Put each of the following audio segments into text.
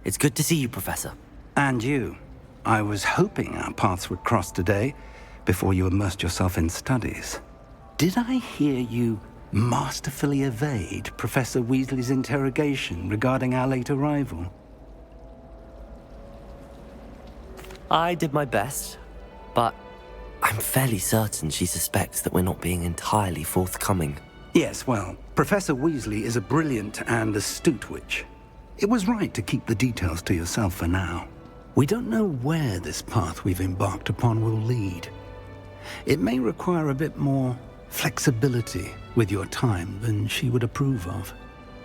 It's good to see you, Professor. And you. I was hoping our paths would cross today, before you immersed yourself in studies. Did I hear you masterfully evade Professor Weasley's interrogation regarding our late arrival? I did my best, but I'm fairly certain she suspects that we're not being entirely forthcoming. Yes, well, Professor Weasley is a brilliant and astute witch. It was right to keep the details to yourself for now. We don't know where this path we've embarked upon will lead. It may require a bit more flexibility with your time than she would approve of.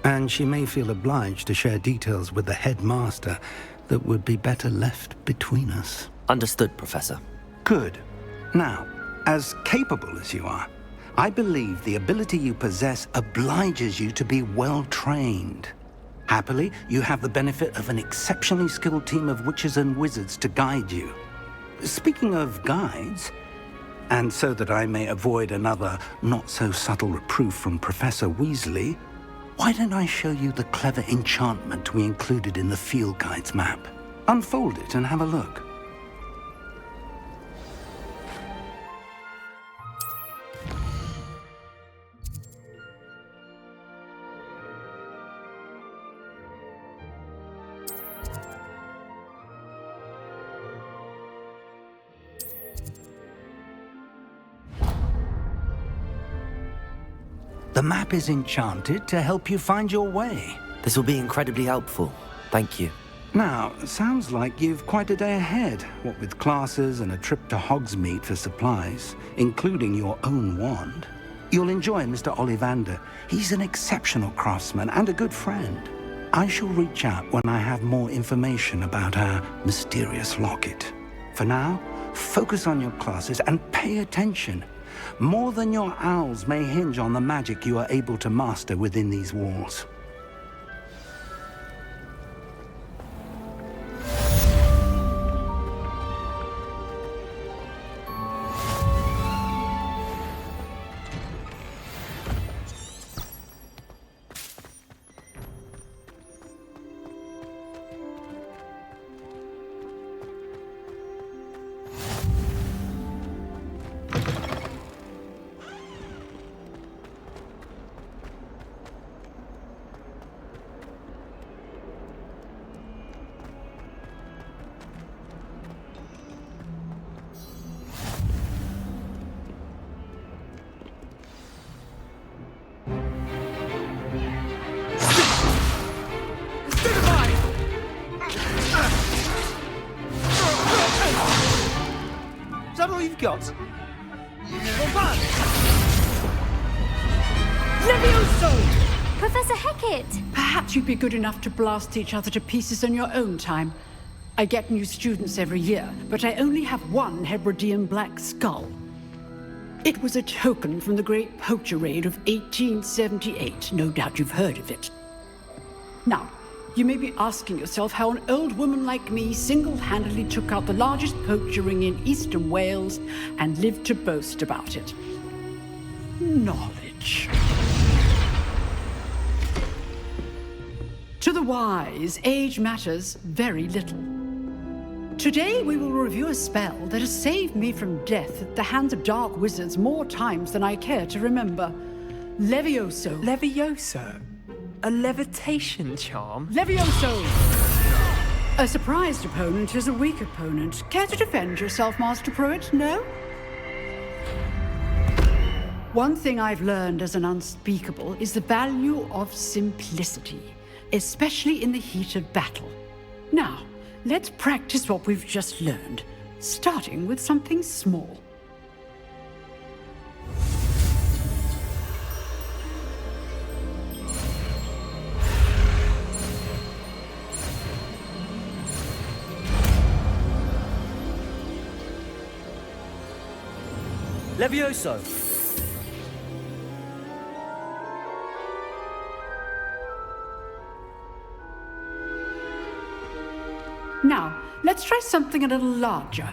And she may feel obliged to share details with the headmaster that would be better left between us. Understood, Professor. Good. Now, as capable as you are, I believe the ability you possess obliges you to be well-trained. Happily, you have the benefit of an exceptionally skilled team of witches and wizards to guide you. Speaking of guides, and so that I may avoid another not-so-subtle reproof from Professor Weasley, why don't I show you the clever enchantment we included in the field guide's map? Unfold it and have a look. The map is enchanted to help you find your way. This will be incredibly helpful. Thank you. Now, sounds like you've quite a day ahead, what with classes and a trip to Hogsmeade for supplies, including your own wand. You'll enjoy Mr. Ollivander. He's an exceptional craftsman and a good friend. I shall reach out when I have more information about our mysterious locket. For now, focus on your classes and pay attention. More than your owls may hinge on the magic you are able to master within these walls. Is that all you've got? Levioso! Professor Hecat! Perhaps you'd be good enough to blast each other to pieces in your own time. I get new students every year, but I only have one Hebridean black skull. It was a token from the Great Poacher Raid of 1878. No doubt you've heard of it. Now, you may be asking yourself how an old woman like me single-handedly took out the largest poacher ring in eastern Wales and lived to boast about it. Knowledge. To the wise, age matters very little. Today we will review a spell that has saved me from death at the hands of dark wizards more times than I care to remember. Levioso. Levioso? A levitation charm? Levioso! A surprised opponent is a weak opponent. Care to defend yourself, Master Pruitt? No? One thing I've learned as an unspeakable is the value of simplicity, especially in the heat of battle. Now, let's practice what we've just learned, starting with something small. Levioso! Now, let's try something a little larger.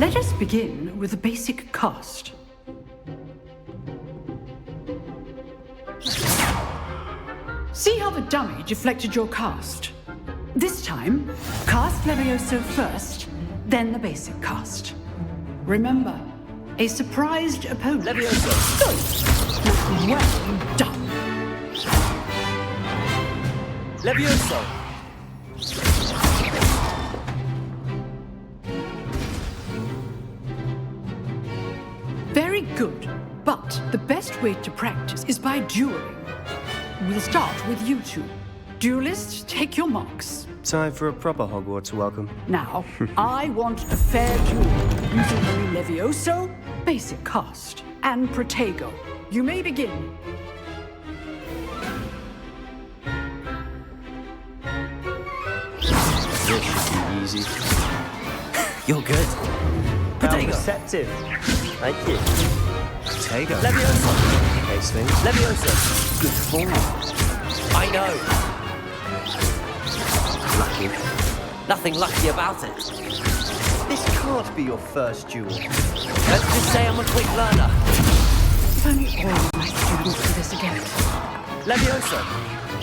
Let us begin with the basic cast. See how the dummy deflected your cast? This time, cast Levioso first, then the basic cast. Remember, a surprised opponent. Levioso. Good. Well done. Levioso. Very good. But the best way to practice is by dueling. We'll start with you two. Duelists, take your marks. Time for a proper Hogwarts welcome. Now, I want a fair duel using only Levioso, basic cast, and Protego. You may begin. This should be easy. You're good. How Protego. receptive. Thank you. Protego. Levioso. Case things. Levioso. Good form. I know. Lucky. Nothing lucky about it. This can't be your first duel. Let's just say I'm a quick learner. If only all my students do this again. Levioso.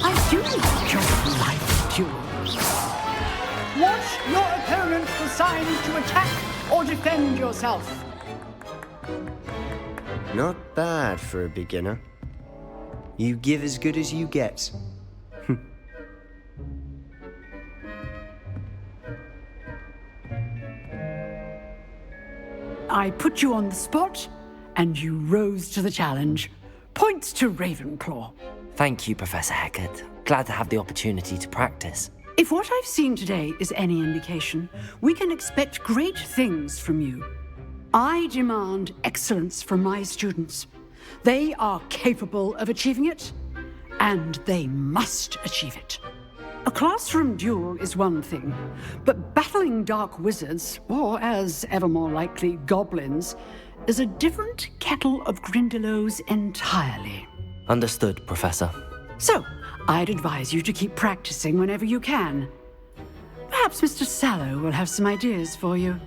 I do like your life duel. Watch your opponent decide to attack or defend yourself. Not bad for a beginner. You give as good as you get. I put you on the spot, and you rose to the challenge. Points to Ravenclaw. Thank you, Professor Hecat. Glad to have the opportunity to practice. If what I've seen today is any indication, we can expect great things from you. I demand excellence from my students. They are capable of achieving it, and they must achieve it. A classroom duel is one thing, but battling dark wizards, or as ever more likely, goblins, is a different kettle of Grindylows entirely. Understood, Professor. So, I'd advise you to keep practicing whenever you can. Perhaps Mr. Sallow will have some ideas for you.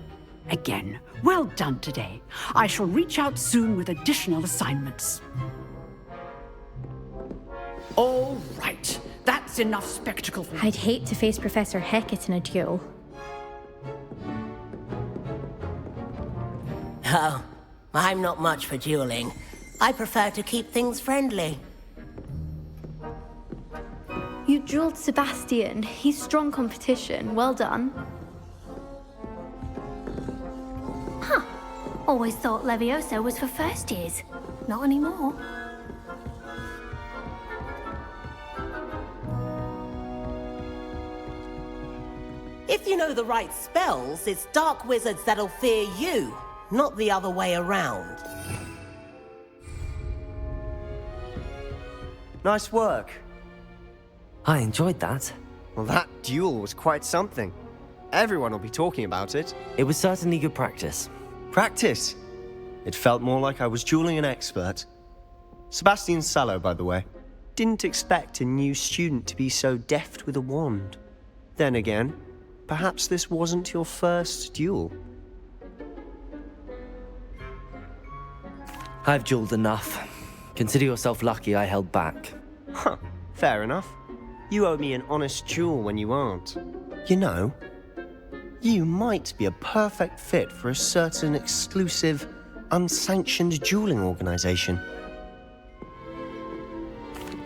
Again, well done today. I shall reach out soon with additional assignments. All right, that's enough spectacle for me. I'd hate to face Professor Hecat in a duel. Oh, I'm not much for dueling. I prefer to keep things friendly. You dueled Sebastian. He's strong competition. Well done. Huh. Always thought Levioso was for first years. Not anymore. If you know the right spells, it's dark wizards that'll fear you, not the other way around. Nice work. I enjoyed that. Well, that duel was quite something. Everyone will be talking about it. It was certainly good practice. Practice. It felt more like I was dueling an expert. Sebastian Sallow, by the way. Didn't expect a new student to be so deft with a wand. Then again, perhaps this wasn't your first duel. I've dueled enough. Consider yourself lucky I held back. Huh, fair enough. You owe me an honest duel when you aren't. You know, you might be a perfect fit for a certain exclusive, unsanctioned dueling organization.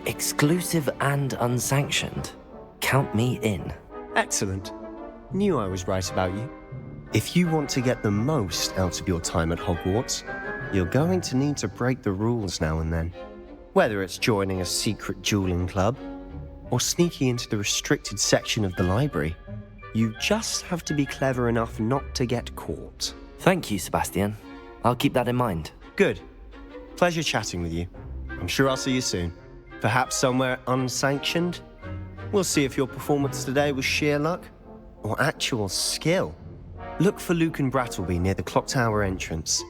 Exclusive and unsanctioned. Count me in. Excellent. Knew I was right about you. If you want to get the most out of your time at Hogwarts, you're going to need to break the rules now and then. Whether it's joining a secret dueling club, or sneaking into the restricted section of the library, you just have to be clever enough not to get caught. Thank you, Sebastian. I'll keep that in mind. Good. Pleasure chatting with you. I'm sure I'll see you soon. Perhaps somewhere unsanctioned? We'll see if your performance today was sheer luck or actual skill. Look for Luke and Brattleby near the clock tower entrance.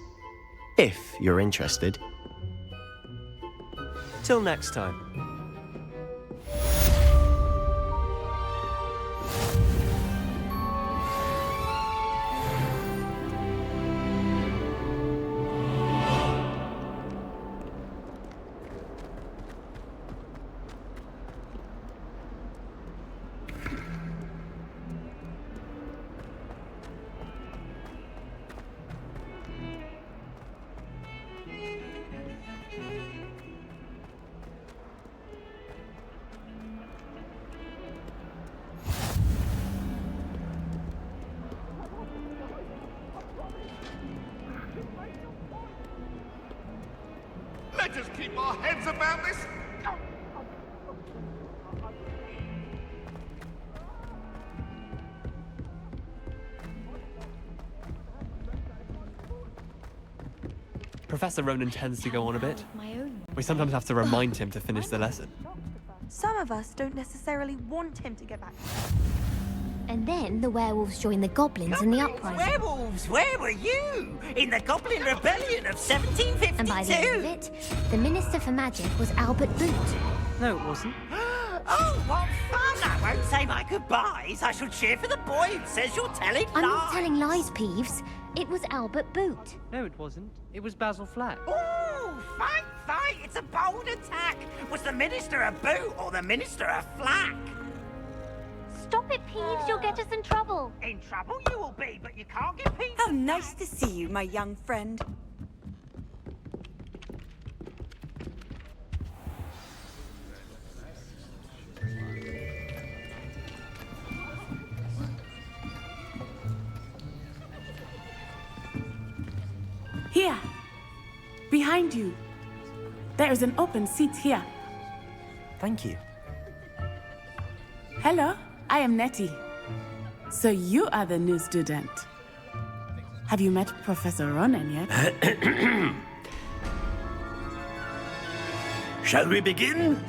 If you're interested. Till next time. just keep our heads about this? Professor Ronan tends to go on a bit. My own. We sometimes have to remind him to finish the lesson. Some of us don't necessarily want him to get back. And then the werewolves joined the goblins in the uprising. Werewolves, where were you? In the Goblin Rebellion of 1752? And by the end of it, the Minister for Magic was Albert Boot. No, it wasn't. Oh, what fun! I won't say my goodbyes. I shall cheer for the boy who says you're telling I'm lies. not telling lies, Peeves. It was Albert Boot. No, it wasn't. It was Basil Flack. Ooh, fight, fight! It's a bold attack. Was the Minister a boot or the Minister a flack? Stop it, Peeves. You'll get us in trouble. In trouble you will be, but you can't get peace. How nice to see you, my young friend. Here, behind you. There is an open seat here. Thank you. Hello, I am Nettie. So you are the new student. Have you met Professor Ronan yet? Shall we begin?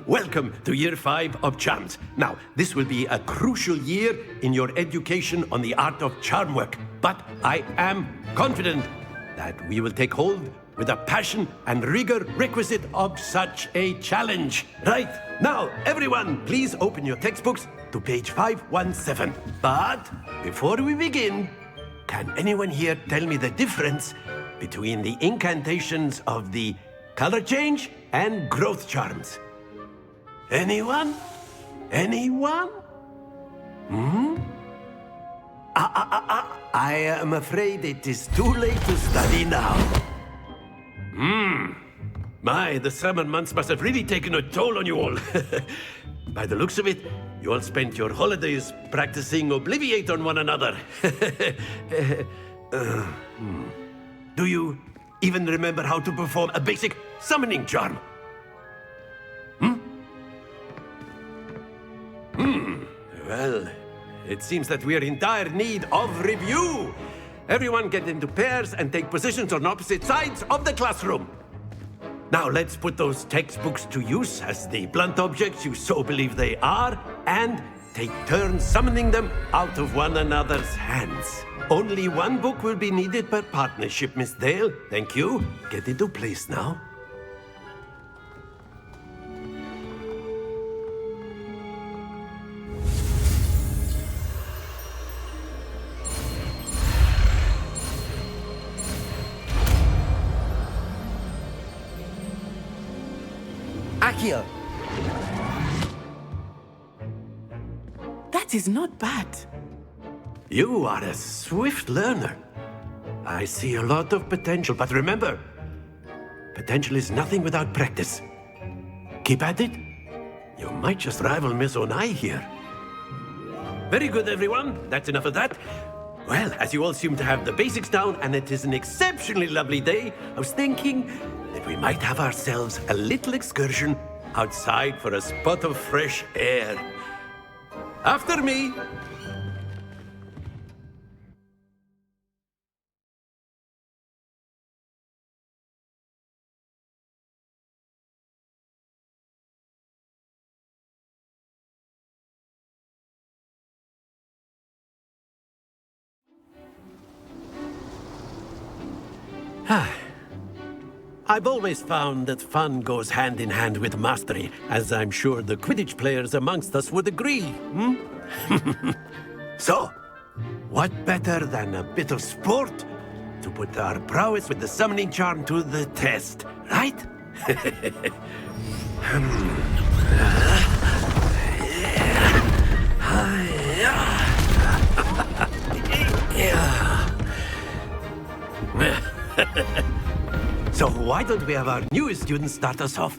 Welcome to Year 5 of Charms. Now, this will be a crucial year in your education on the art of charm work. But I am confident that we will take hold with the passion and rigor requisite of such a challenge. Right, now, everyone, please open your textbooks to page 517. But before we begin, can anyone here tell me the difference between the incantations of the color change and growth charms? Anyone? Anyone? I am afraid it is too late to study now. My, the summer months must have really taken a toll on you all. By the looks of it, you all spent your holidays practicing Obliviate on one another. Do you even remember how to perform a basic summoning charm? Well, it seems that we are in dire need of review. Everyone get into pairs and take positions on opposite sides of the classroom. Now let's put those textbooks to use as the blunt objects you so believe they are, and take turns summoning them out of one another's hands. Only one book will be needed per partnership, Miss Dale. Thank you. Get into place now. Accio! That is not bad. You are a swift learner. I see a lot of potential, but remember, potential is nothing without practice. Keep at it. You might just rival Miss Onai here. Very good, everyone. That's enough of that. Well, as you all seem to have the basics down, and it is an exceptionally lovely day, I was thinking that we might have ourselves a little excursion outside for a spot of fresh air. After me. I've always found that fun goes hand in hand with mastery, as I'm sure the Quidditch players amongst us would agree. So, what better than a bit of sport to put our prowess with the summoning charm to the test, right? So why don't we have our newest student start us off?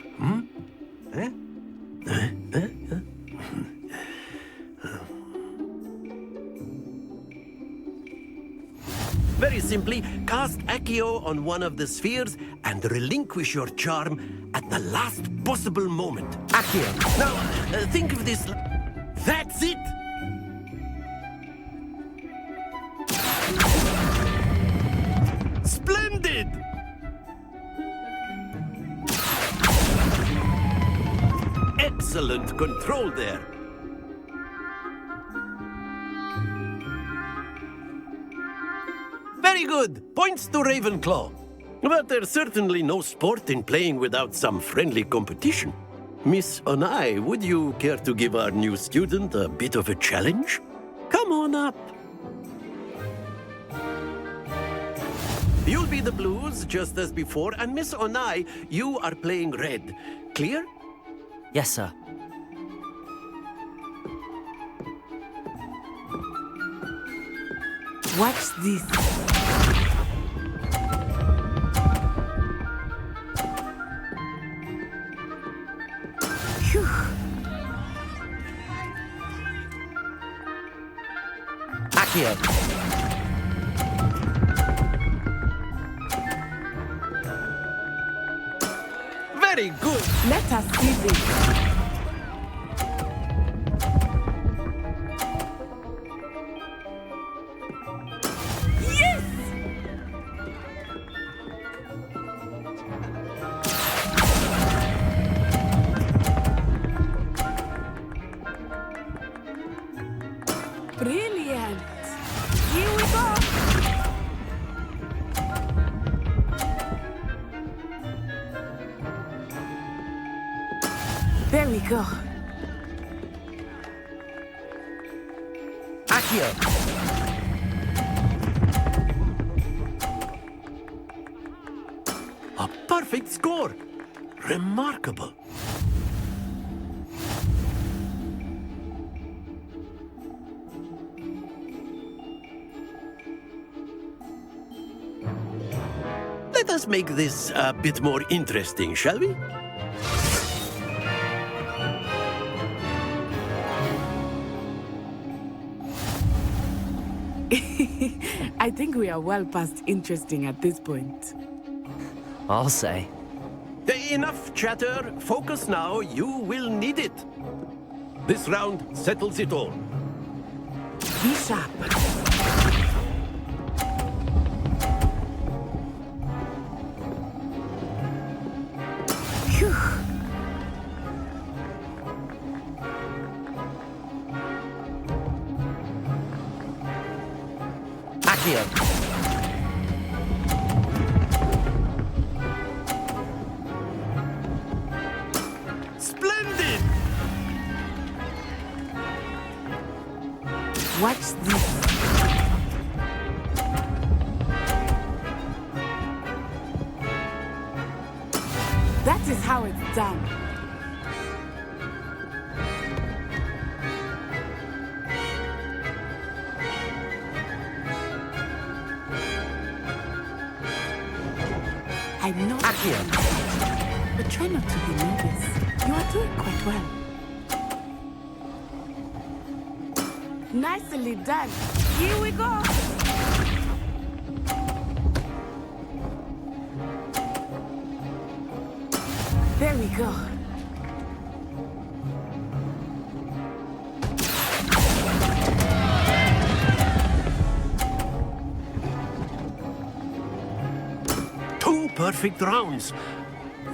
Very simply cast Accio on one of the spheres and relinquish your charm at the last possible moment. Accio. Now, think of this. That's it! Splendid! Excellent control there. Very good. Points to Ravenclaw. But there's certainly no sport in playing without some friendly competition. Miss Onai, would you care to give our new student a bit of a challenge? Come on up. You'll be the blues, just as before, and Miss Onai, you are playing red. Clear? Yes, sir. Watch this. Phew. Accio. Very good. Let us see this. Brilliant! Here we go! There we go. Accio. A perfect score. Remarkable. Let us make this a bit more interesting, shall we? I think we are well past interesting at this point. I'll say. Enough chatter. Focus now. You will need it. This round settles it all. Be sharp. Phew. Accio. Splendid! Watch this. That is how it's done. I know. Accio. But try not to be nervous. You are doing quite well. Nicely done. Here we go. There we go. Two perfect rounds.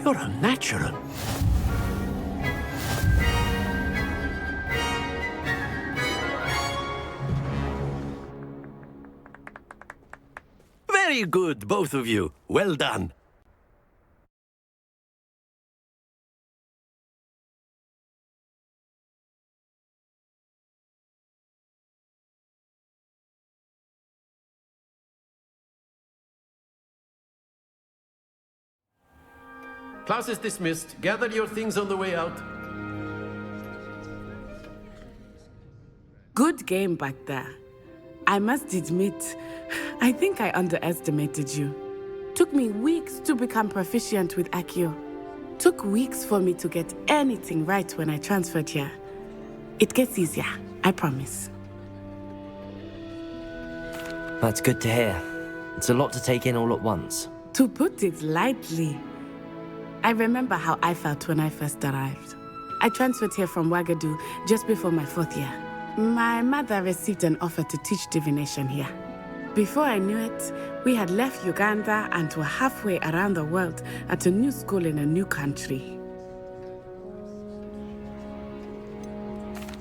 You're a natural. Very good, both of you. Well done. Class is dismissed. Gather your things on the way out. Good game back there. I must admit, I think I underestimated you. Took me weeks to become proficient with Accio. Took weeks for me to get anything right when I transferred here. It gets easier, I promise. That's good to hear. It's a lot to take in all at once. To put it lightly, I remember how I felt when I first arrived. I transferred here from Wagadu just before my 4th year. My mother received an offer to teach divination here. Before I knew it, we had left Uganda and were halfway around the world at a new school in a new country.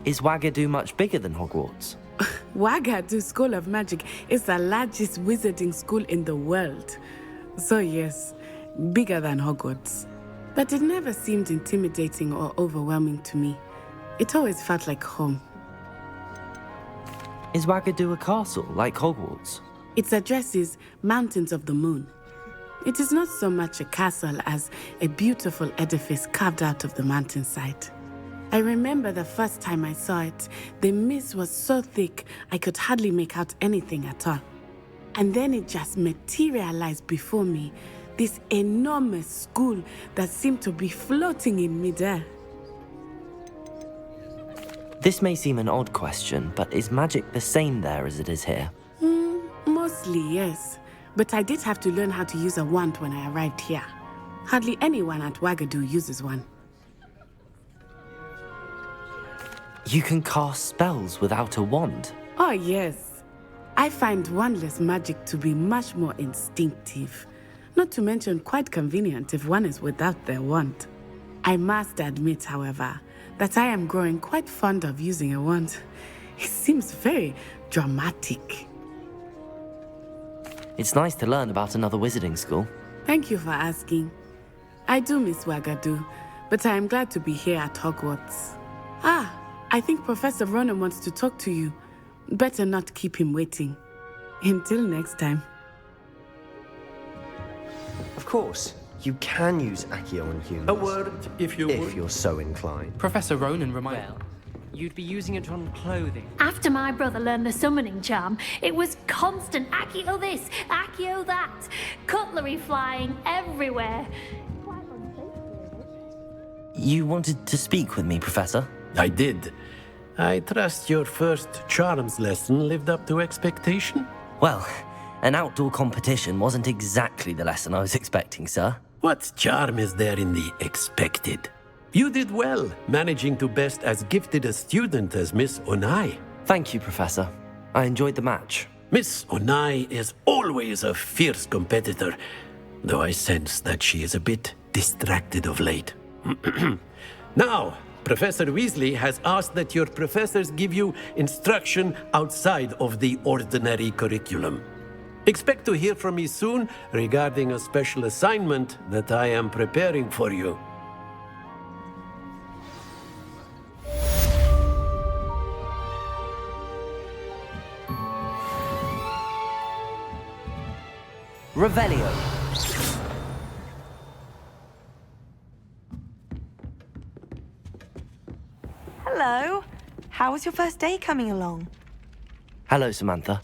Is Wagadu much bigger than Hogwarts? Wagadu School of Magic is the largest wizarding school in the world. So yes, bigger than Hogwarts. But it never seemed intimidating or overwhelming to me. It always felt like home. Is Wagadu a castle, like Hogwarts? Its address is Mountains of the Moon. It is not so much a castle as a beautiful edifice carved out of the mountainside. I remember the first time I saw it, the mist was so thick I could hardly make out anything at all. And then it just materialized before me, this enormous school that seemed to be floating in midair. This may seem an odd question, but is magic the same there as it is here? Mostly, yes. But I did have to learn how to use a wand when I arrived here. Hardly anyone at Wagadu uses one. You can cast spells without a wand? Oh, yes. I find wandless magic to be much more instinctive. Not to mention quite convenient if one is without their wand. I must admit, however, that I am growing quite fond of using a wand. It seems very dramatic. It's nice to learn about another wizarding school. Thank you for asking. I do miss Wagadu, but I am glad to be here at Hogwarts. I think Professor Ronan wants to talk to you. Better not keep him waiting. Until next time. Of course, you can use Accio on humans. A word, if you're so inclined. Professor Ronan reminded... Well, you'd be using it on clothing. After my brother learned the summoning charm, it was constant Accio this, Accio that, cutlery flying everywhere. You wanted to speak with me, Professor? I did. I trust your first charms lesson lived up to expectation? Well, an outdoor competition wasn't exactly the lesson I was expecting, sir. What charm is there in the expected? You did well, managing to best as gifted a student as Miss Onai. Thank you, Professor. I enjoyed the match. Miss Onai is always a fierce competitor, though I sense that she is a bit distracted of late. Now, Professor Weasley has asked that your professors give you instruction outside of the ordinary curriculum. Expect to hear from me soon regarding a special assignment that I am preparing for you. Revelio. Hello. How was your first day coming along? Hello, Samantha.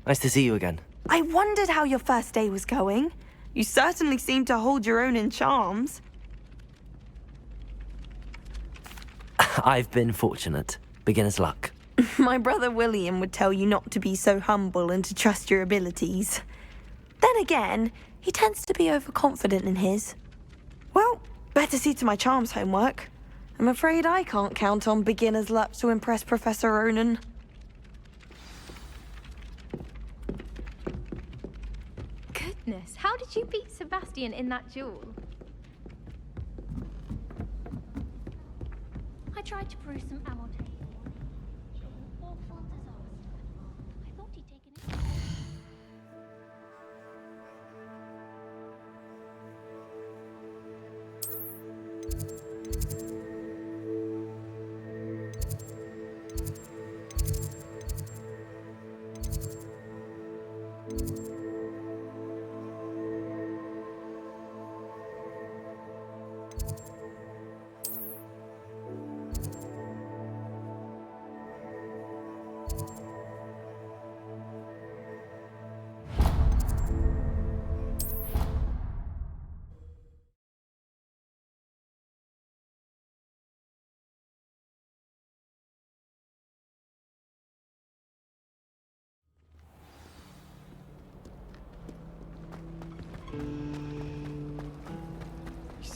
Nice to see you again. I wondered how your first day was going. You certainly seem to hold your own in charms. I've been fortunate. Beginner's luck. My brother William would tell you not to be so humble and to trust your abilities. Then again, he tends to be overconfident in his. Well, better see to my charms homework. I'm afraid I can't count on beginner's luck to impress Professor Ronan. Goodness, how did you beat Sebastian in that duel? I tried to brew some ammo tape. Awful disaster. I thought he'd taken it.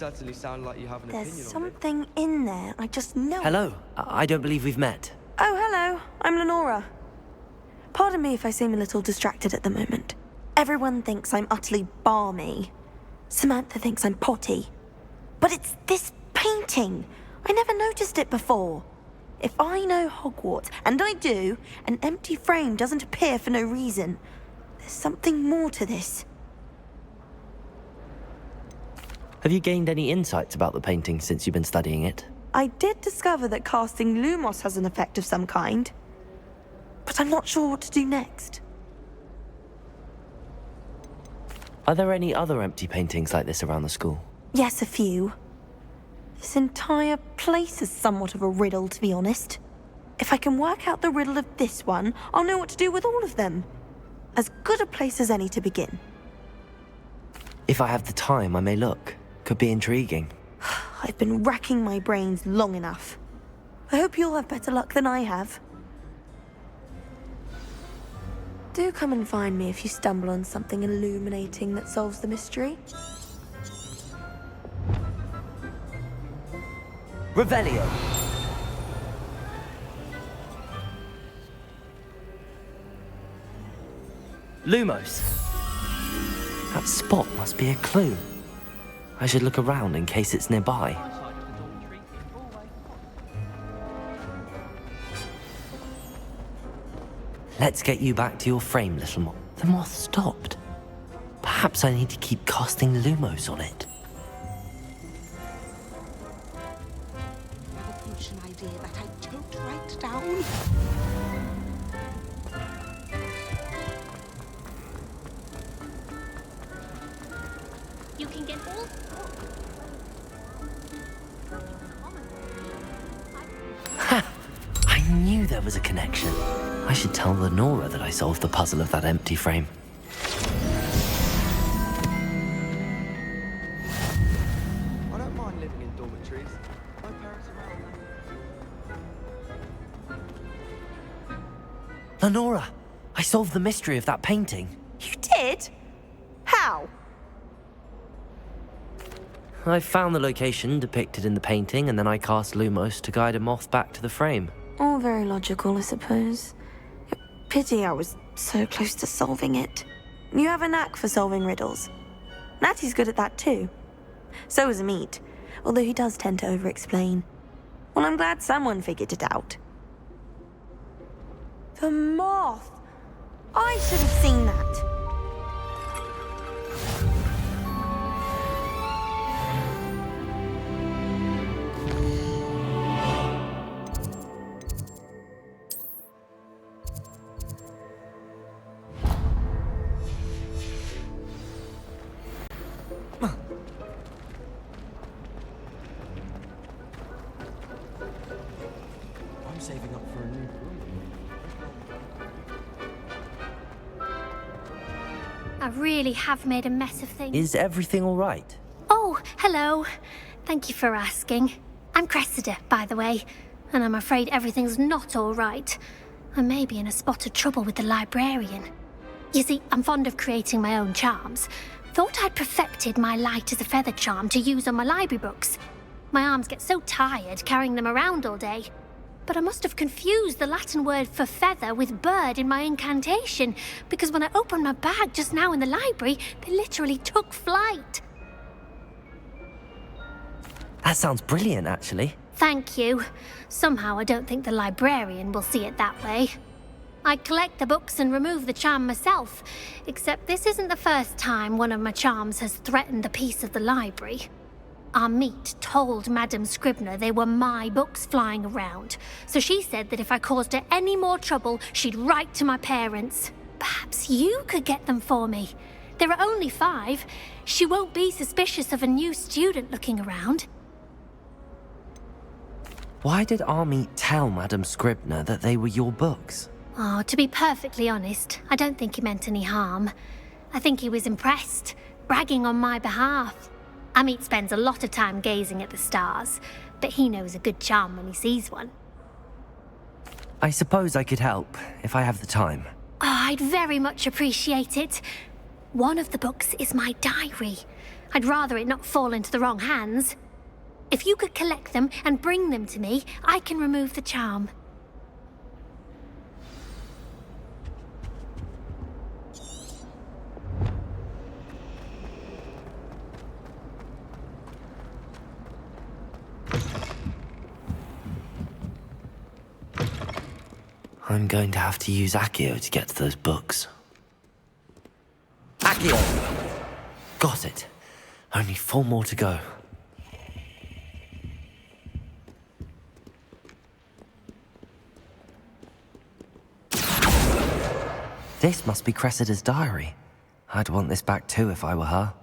certainly sound like you have an There's opinion on it. something in there. I just know. Hello. I don't believe we've met. Oh, hello. I'm Lenora. Pardon me if I seem a little distracted at the moment. Everyone thinks I'm utterly balmy. Samantha thinks I'm potty. But it's this painting. I never noticed it before. If I know Hogwarts, and I do, an empty frame doesn't appear for no reason. There's something more to this. Have you gained any insights about the painting since you've been studying it? I did discover that casting Lumos has an effect of some kind. But I'm not sure what to do next. Are there any other empty paintings like this around the school? Yes, a few. This entire place is somewhat of a riddle, to be honest. If I can work out the riddle of this one, I'll know what to do with all of them. As good a place as any to begin. If I have the time, I may look. Could be intriguing. I've been racking my brains long enough. I hope you'll have better luck than I have. Do come and find me if you stumble on something illuminating that solves the mystery. Revelio! Lumos! That spot must be a clue. I should look around in case it's nearby. Let's get you back to your frame, little moth. The moth stopped. Perhaps I need to keep casting Lumos on it. Revolution idea that I don't write down. You can get all... Ha! I knew there was a connection. I should tell Lenora that I solved the puzzle of that empty frame. I don't mind living in dormitories. My parents are around now. Lenora! I solved the mystery of that painting. You did? How? I found the location depicted in the painting, and then I cast Lumos to guide a moth back to the frame. All very logical, I suppose. Pity I was so close to solving it. You have a knack for solving riddles. Natty's good at that too. So is Amit, although he does tend to over-explain. Well, I'm glad someone figured it out. The moth! I should have seen that. I'm saving up for a new room. I really have made a mess of things. Is everything all right? Oh, hello. Thank you for asking. I'm Cressida, by the way, and I'm afraid everything's not all right. I may be in a spot of trouble with the librarian. You see, I'm fond of creating my own charms. Thought I'd perfected my light as a feather charm to use on my library books. My arms get so tired carrying them around all day. But I must have confused the Latin word for feather with bird in my incantation, because when I opened my bag just now in the library, they literally took flight. That sounds brilliant, actually. Thank you. Somehow I don't think the librarian will see it that way. I collect the books and remove the charm myself, except this isn't the first time one of my charms has threatened the peace of the library. Amit told Madame Scribner they were my books flying around, so she said that if I caused her any more trouble, she'd write to my parents. Perhaps you could get them for me. There are only 5. She won't be suspicious of a new student looking around. Why did Amit tell Madame Scribner that they were your books? Oh, to be perfectly honest, I don't think he meant any harm. I think he was impressed, bragging on my behalf. Amit spends a lot of time gazing at the stars, but he knows a good charm when he sees one. I suppose I could help, if I have the time. Oh, I'd very much appreciate it. One of the books is my diary. I'd rather it not fall into the wrong hands. If you could collect them and bring them to me, I can remove the charm. I'm going to have to use Accio to get to those books. Accio! Got it. Only 4 more to go. This must be Cressida's diary. I'd want this back too if I were her.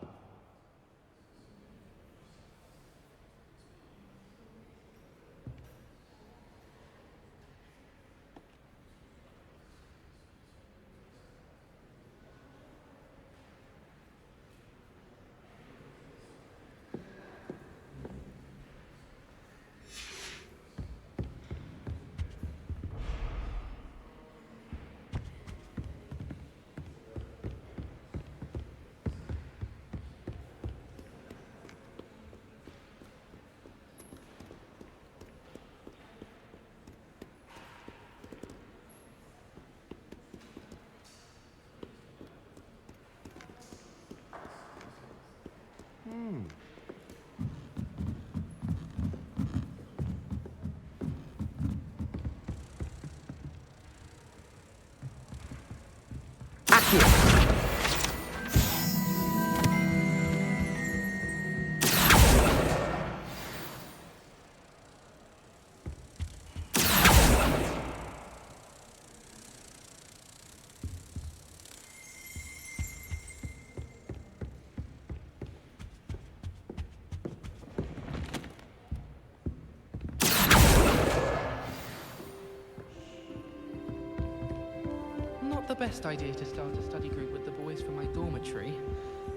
Not the best idea to start a study group with the boys from my dormitory.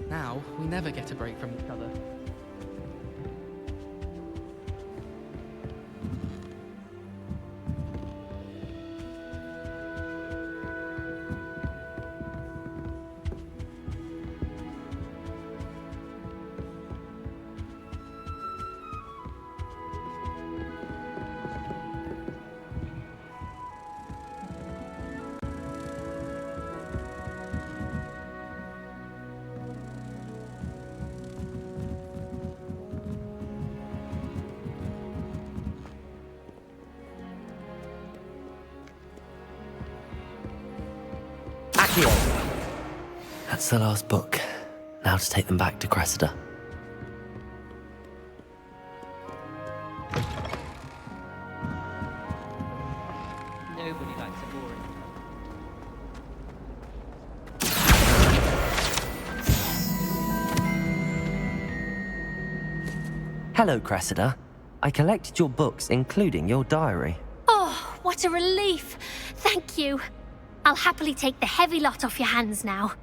Now, we never get a break from each other. That's the last book. Now to take them back to Cressida. Nobody likes a boring. Hello, Cressida. I collected your books, including your diary. Oh, what a relief. Thank you. I'll happily take the heavy lot off your hands now.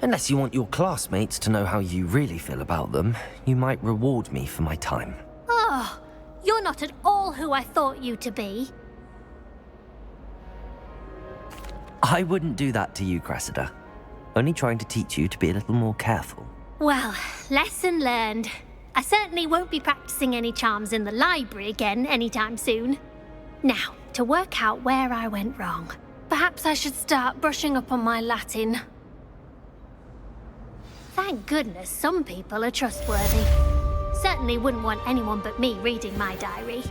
Unless you want your classmates to know how you really feel about them, you might reward me for my time. Oh, you're not at all who I thought you to be. I wouldn't do that to you, Cressida. Only trying to teach you to be a little more careful. Well, lesson learned. I certainly won't be practicing any charms in the library again anytime soon. Now, to work out where I went wrong. Perhaps I should start brushing up on my Latin. Thank goodness some people are trustworthy. Certainly wouldn't want anyone but me reading my diary.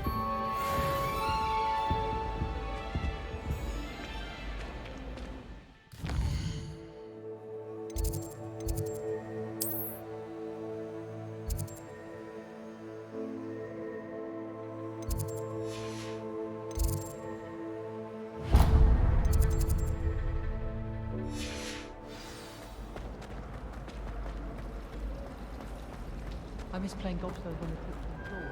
I miss playing golf on the kitchen floor.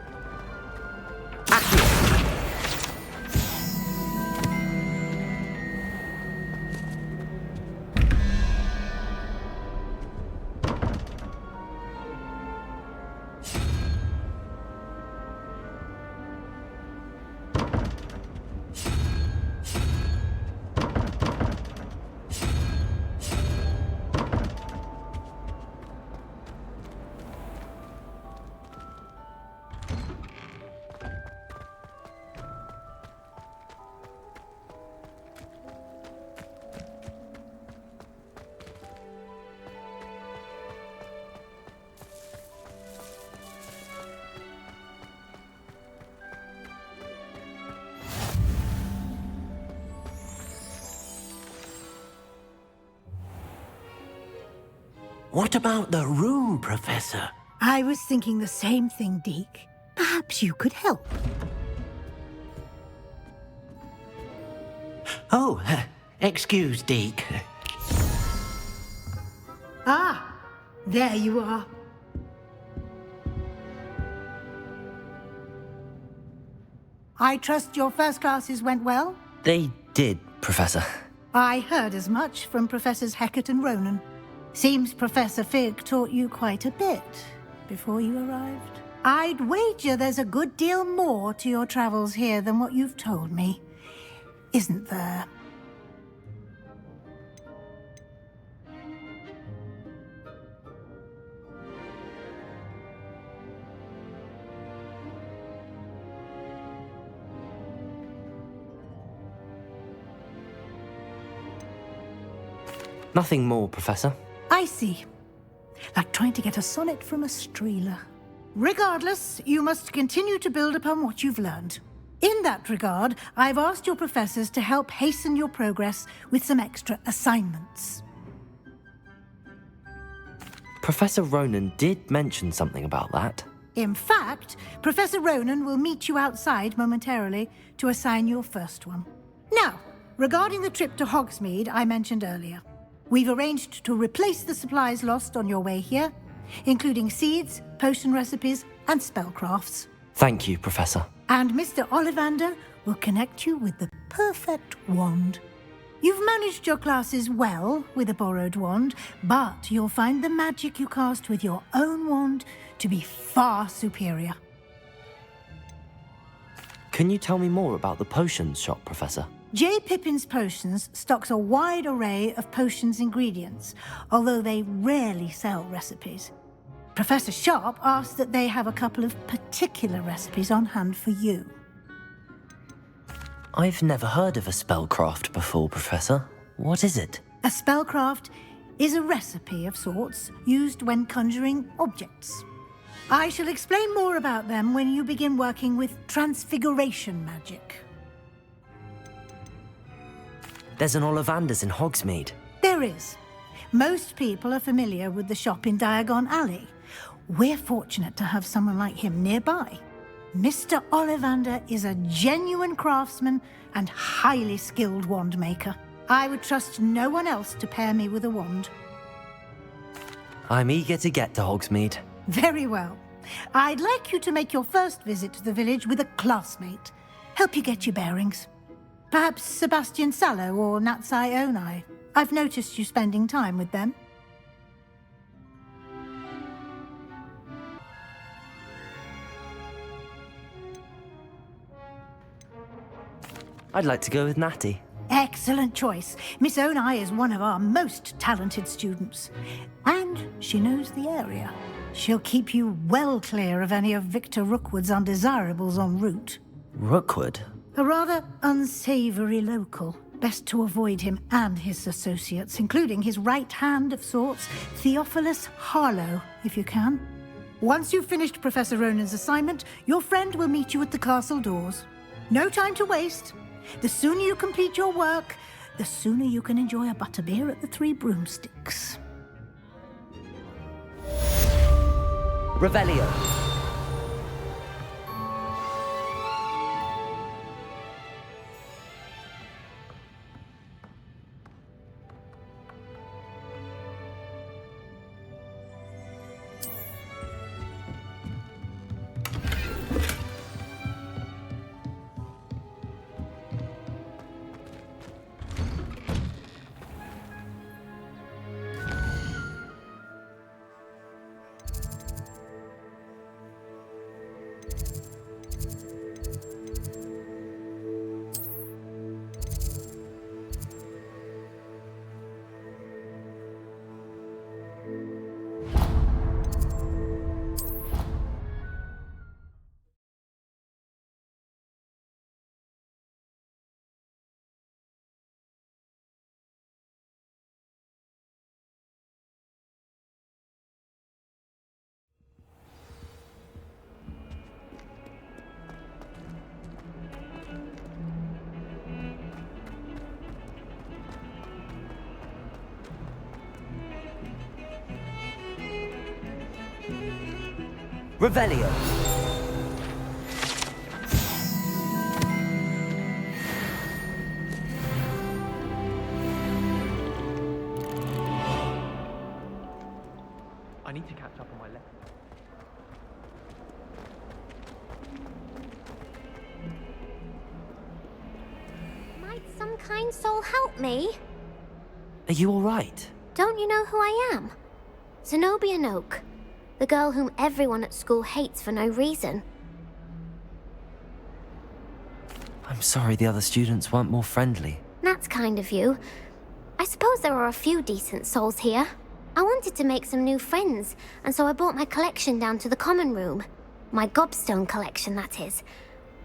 What about the room, Professor? I was thinking the same thing, Deke. Perhaps you could help. Oh, excuse, Deke. Ah, there you are. I trust your first classes went well? They did, Professor. I heard as much from Professors Hecat and Ronan. Seems Professor Fig taught you quite a bit before you arrived. I'd wager there's a good deal more to your travels here than what you've told me, isn't there? Nothing more, Professor. I see. Like trying to get a sonnet from a streeler. Regardless, you must continue to build upon what you've learned. In that regard, I've asked your professors to help hasten your progress with some extra assignments. Professor Ronan did mention something about that. In fact, Professor Ronan will meet you outside momentarily to assign your first one. Now, regarding the trip to Hogsmeade I mentioned earlier, we've arranged to replace the supplies lost on your way here, including seeds, potion recipes, and spellcrafts. Thank you, Professor. And Mr. Ollivander will connect you with the perfect wand. You've managed your classes well with a borrowed wand, but you'll find the magic you cast with your own wand to be far superior. Can you tell me more about the potions shop, Professor? J. Pippin's Potions stocks a wide array of potions ingredients, although they rarely sell recipes. Professor Sharp asked that they have a couple of particular recipes on hand for you. I've never heard of a spellcraft before, Professor. What is it? A spellcraft is a recipe of sorts used when conjuring objects. I shall explain more about them when you begin working with transfiguration magic. There's an Ollivander's in Hogsmeade. There is. Most people are familiar with the shop in Diagon Alley. We're fortunate to have someone like him nearby. Mr. Ollivander is a genuine craftsman and highly skilled wand maker. I would trust no one else to pair me with a wand. I'm eager to get to Hogsmeade. Very well. I'd like you to make your first visit to the village with a classmate. Help you get your bearings. Perhaps Sebastian Sallow or Natsai Onai. I've noticed you spending time with them. I'd like to go with Natty. Excellent choice. Miss Onai is one of our most talented students. And she knows the area. She'll keep you well clear of any of Victor Rookwood's undesirables en route. Rookwood? A rather unsavory local. Best to avoid him and his associates, including his right hand of sorts, Theophilus Harlow, if you can. Once you've finished Professor Ronan's assignment, your friend will meet you at the castle doors. No time to waste. The sooner you complete your work, the sooner you can enjoy a butterbeer at the Three Broomsticks. Revelio. Revelio. I need to catch up on my lessons. Might some kind soul help me? Are you all right? Don't you know who I am? Zenobia Noak, the girl whom everyone at school hates for no reason. I'm sorry the other students weren't more friendly. That's kind of you. I suppose there are a few decent souls here. I wanted to make some new friends, and so I brought my collection down to the common room. My gobstone collection, that is.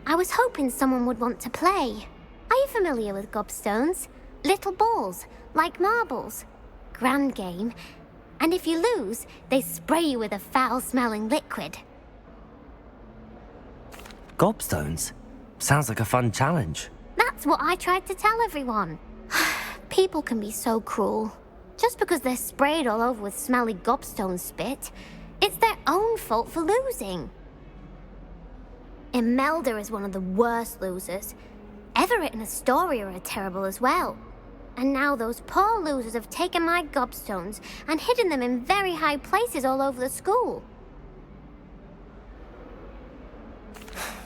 I was hoping someone would want to play. Are you familiar with gobstones? Little balls, like marbles. Grand game. And if you lose, they spray you with a foul-smelling liquid. Gobstones? Sounds like a fun challenge. That's what I tried to tell everyone. People can be so cruel. Just because they're sprayed all over with smelly gobstone spit, it's their own fault for losing. Imelda is one of the worst losers. Everett and Astoria are terrible as well. And now those poor losers have taken my gobstones and hidden them in very high places all over the school.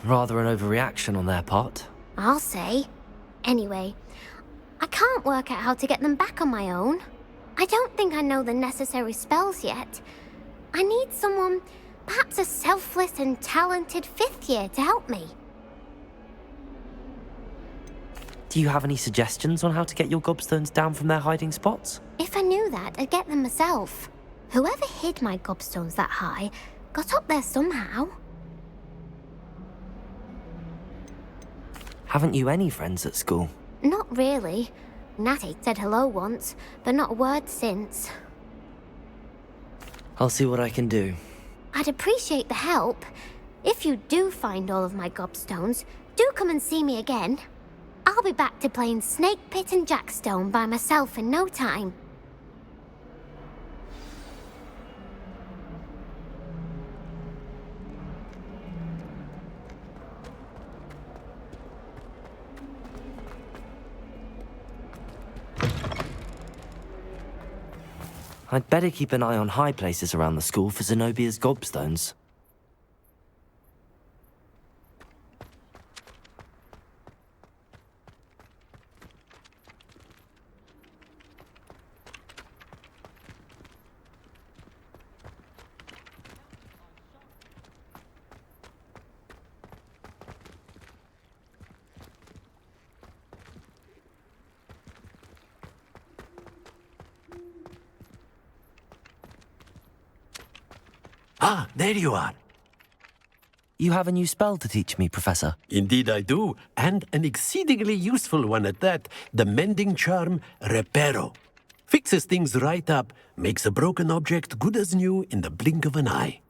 Rather an overreaction on their part. I'll say. Anyway, I can't work out how to get them back on my own. I don't think I know the necessary spells yet. I need someone, perhaps a selfless and talented fifth year to help me. Do you have any suggestions on how to get your gobstones down from their hiding spots? If I knew that, I'd get them myself. Whoever hid my gobstones that high got up there somehow. Haven't you any friends at school? Not really. Natty said hello once, but not a word since. I'll see what I can do. I'd appreciate the help. If you do find all of my gobstones, do come and see me again. I'll be back to playing Snake Pit and Jackstone by myself in no time. I'd better keep an eye on high places around the school for Zenobia's gobstones. Ah, there you are. You have a new spell to teach me, Professor. Indeed I do, and an exceedingly useful one at that. The mending charm, Reparo. Fixes things right up, makes a broken object good as new in the blink of an eye.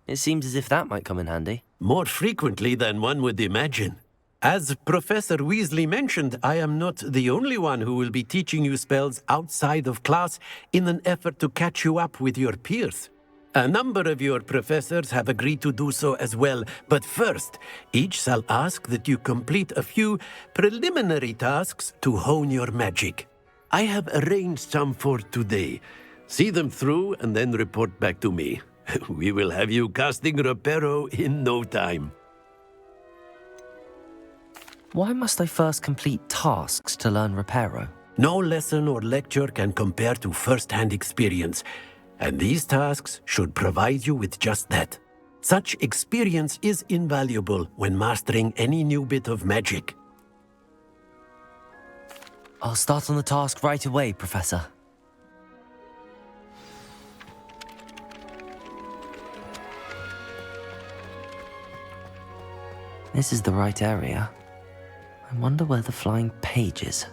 It seems as if that might come in handy. More frequently than one would imagine. As Professor Weasley mentioned, I am not the only one who will be teaching you spells outside of class in an effort to catch you up with your peers. A number of your professors have agreed to do so as well, but first, each shall ask that you complete a few preliminary tasks to hone your magic. I have arranged some for today. See them through and then report back to me. We will have you casting Reparo in no time. Why must I first complete tasks to learn Reparo? No lesson or lecture can compare to first-hand experience. And these tasks should provide you with just that. Such experience is invaluable when mastering any new bit of magic. I'll start on the task right away, Professor. This is the right area. I wonder where the flying page is.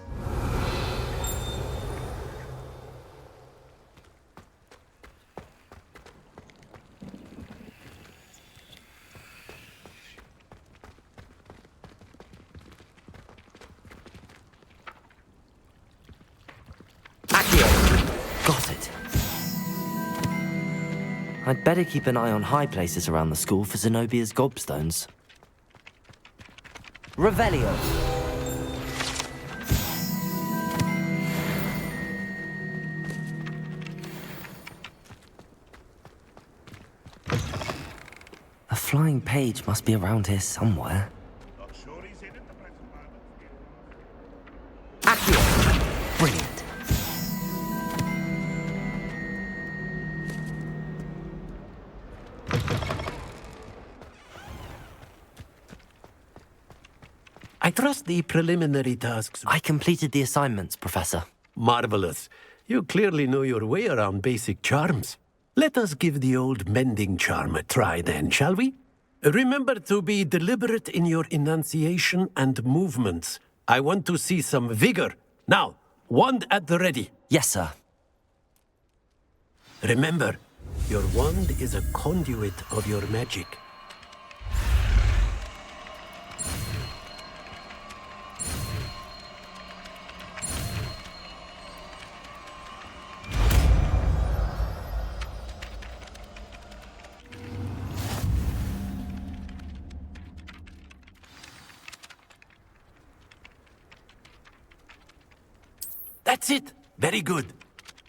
Got it. I'd better keep an eye on high places around the school for Zenobia's gobstones. Revelio. A flying page must be around here somewhere. Accio. Brilliant. I trust the preliminary tasks. I completed the assignments, Professor. Marvelous. You clearly know your way around basic charms. Let us give the old mending charm a try then, shall we? Remember to be deliberate in your enunciation and movements. I want to see some vigor. Now, wand at the ready. Yes, sir. Remember, your wand is a conduit of your magic. That's it. Very good.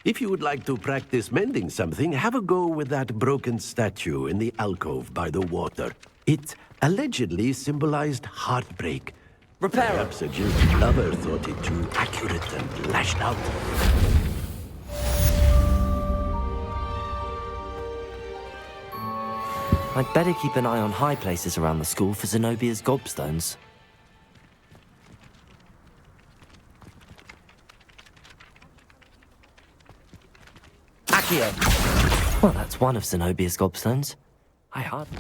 If you would like to practice mending something, have a go with that broken statue in the alcove by the water. It allegedly symbolized heartbreak. Repair. Perhaps a guilty lover thought it too accurate and lashed out. I'd better keep an eye on high places around the school for Zenobia's gobstones. Accio. Well, that's one of Zenobia's gobstones. I hardly...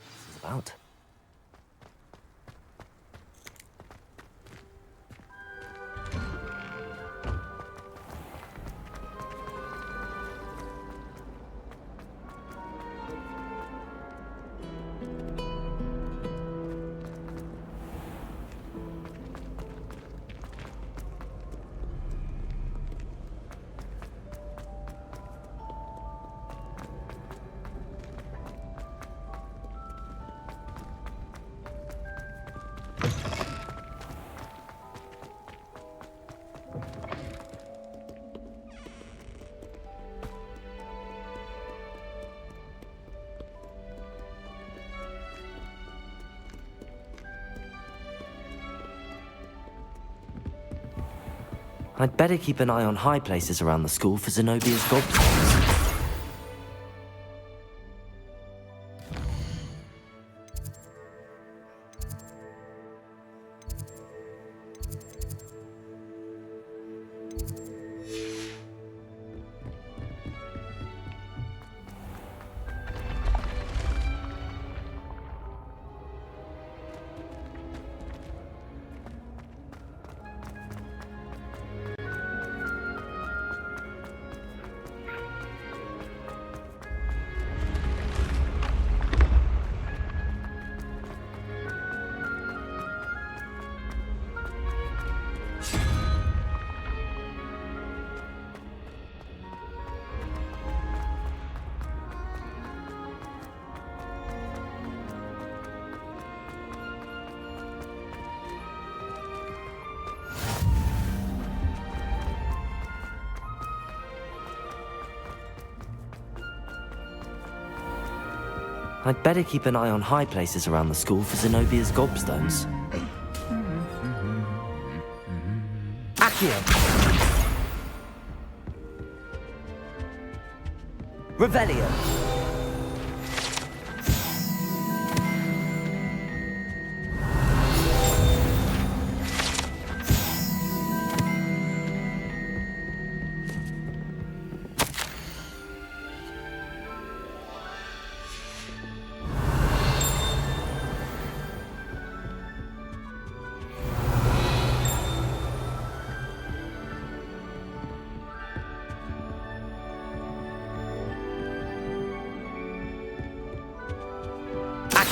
What's this about? I'd better keep an eye on high places around the school for Zenobia's gobstones. I'd better keep an eye on high places around the school for Zenobia's gobstones. Accio. Revelio.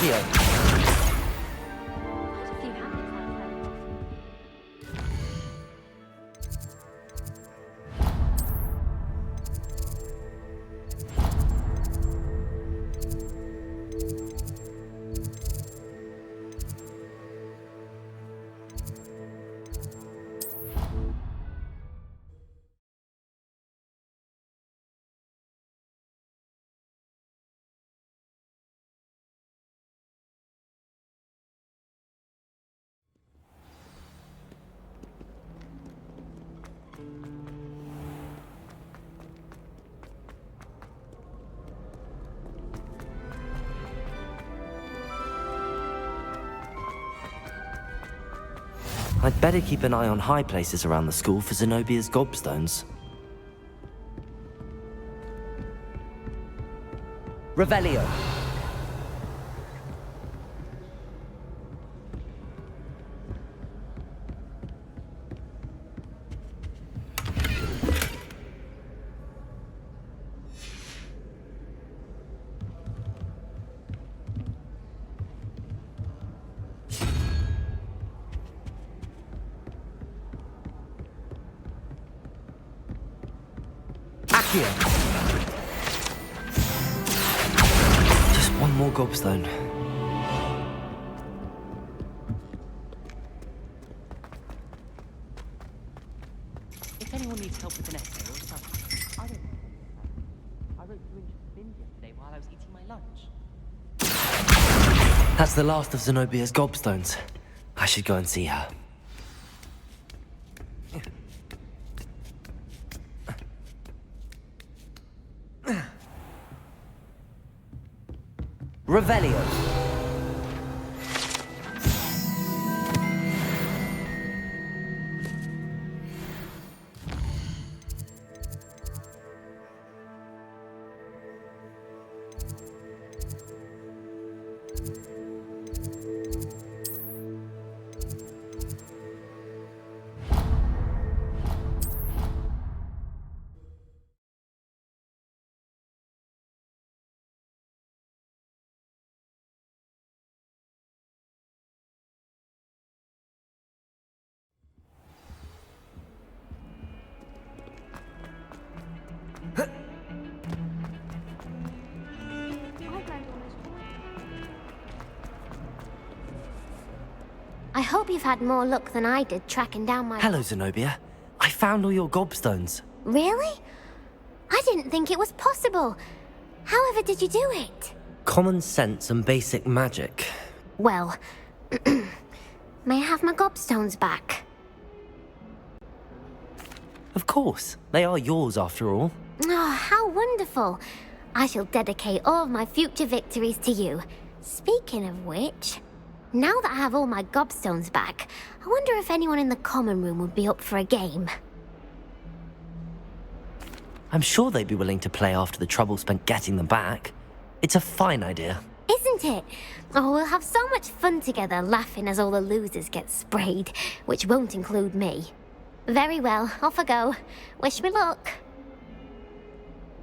Accio. I'd better keep an eye on high places around the school for Zenobia's gobstones. Revelio. Just one more gobstone. If anyone needs help with an essay or something, I don't know. I wrote 2 inches of bins yesterday while I was eating my lunch. That's the last of Zenobia's gobstones. I should go and see her. Revelio. I hope you've had more luck than I did tracking down my... Hello, Zenobia. I found all your gobstones. Really? I didn't think it was possible. However did you do it? Common sense and basic magic. Well, may I have my gobstones back? Of course. They are yours after all. Oh, how wonderful. I shall dedicate all of my future victories to you. Speaking of which, now that I have all my gobstones back, I wonder if anyone in the common room would be up for a game. I'm sure they'd be willing to play after the trouble spent getting them back. It's a fine idea. Isn't it? Oh, we'll have so much fun together laughing as all the losers get sprayed, which won't include me. Very well, off I go. Wish me luck.